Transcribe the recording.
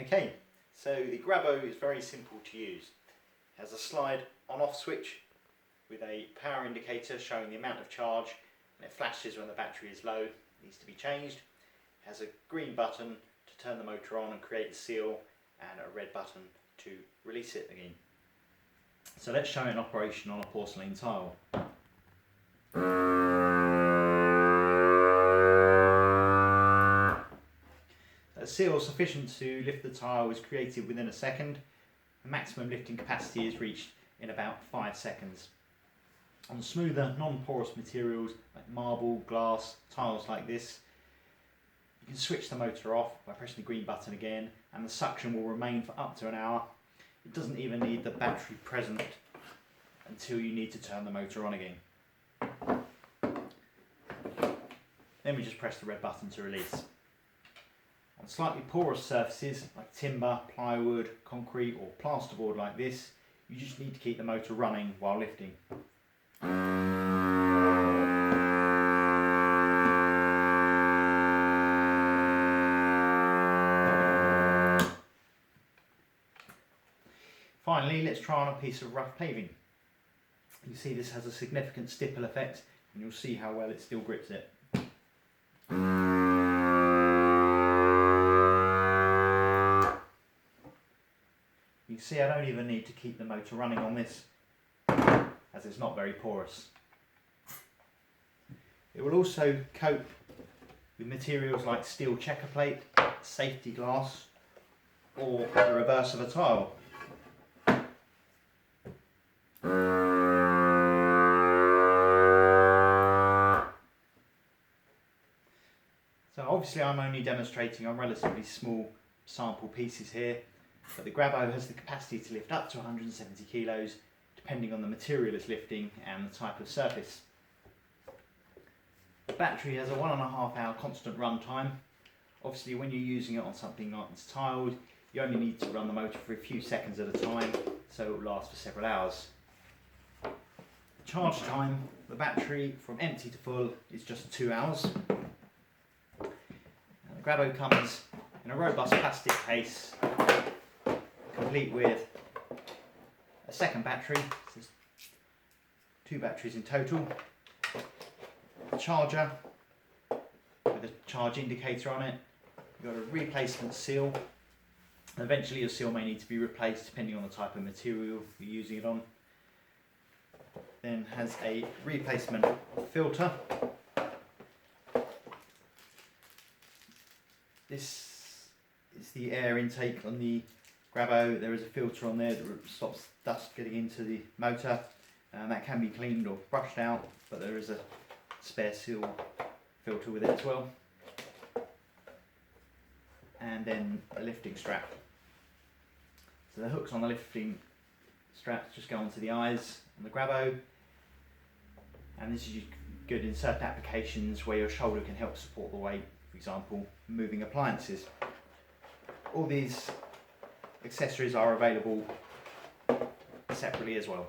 Okay, so the Grabo is very simple to use. It has a slide on-off switch with a power indicator showing the amount of charge, and it flashes when the battery is low, needs to be changed. It has a green button to turn the motor on and create the seal, and a red button to release it again. So let's show it in operation on a porcelain tile. A seal sufficient to lift the tile is created within a second. The maximum lifting capacity is reached in about 5 seconds. On smoother, non-porous materials like marble, glass, tiles like this, you can switch the motor off by pressing the green button again, and the suction will remain for up to an hour. It doesn't even need the battery present until you need to turn the motor on again. Then we just press the red button to release. On slightly porous surfaces like timber, plywood, concrete or plasterboard like this, you just need to keep the motor running while lifting. Finally, let's try on a piece of rough paving. You see this has a significant stipple effect, and you'll see how well it still grips it. You can see I don't even need to keep the motor running on this, as it's not very porous. It will also cope with materials like steel checker plate, safety glass, or the reverse of a tile. So obviously I'm only demonstrating on relatively small sample pieces here, but the Grabo has the capacity to lift up to 170 kilos depending on the material it's lifting and the type of surface. The battery has a 1.5 hour constant run time. Obviously when you're using it on something like this tiled, you only need to run the motor for a few seconds at a time, so it will last for several hours. The charge time of the battery from empty to full is just 2 hours. And the Grabo comes in a robust plastic case, complete with a second battery. So there's 2 batteries in total, a charger with a charge indicator on it. You've got a replacement seal, and eventually your seal may need to be replaced depending on the type of material you're using it on. Then has a replacement filter. This is the air intake on the Grabo. There is a filter on there that stops dust getting into the motor, and that can be cleaned or brushed out, but there is a spare seal filter with it as well. And then a lifting strap. So the hooks on the lifting straps just go onto the eyes on the Grabo, and this is good in certain applications where your shoulder can help support the weight, for example moving appliances. All these accessories are available separately as well.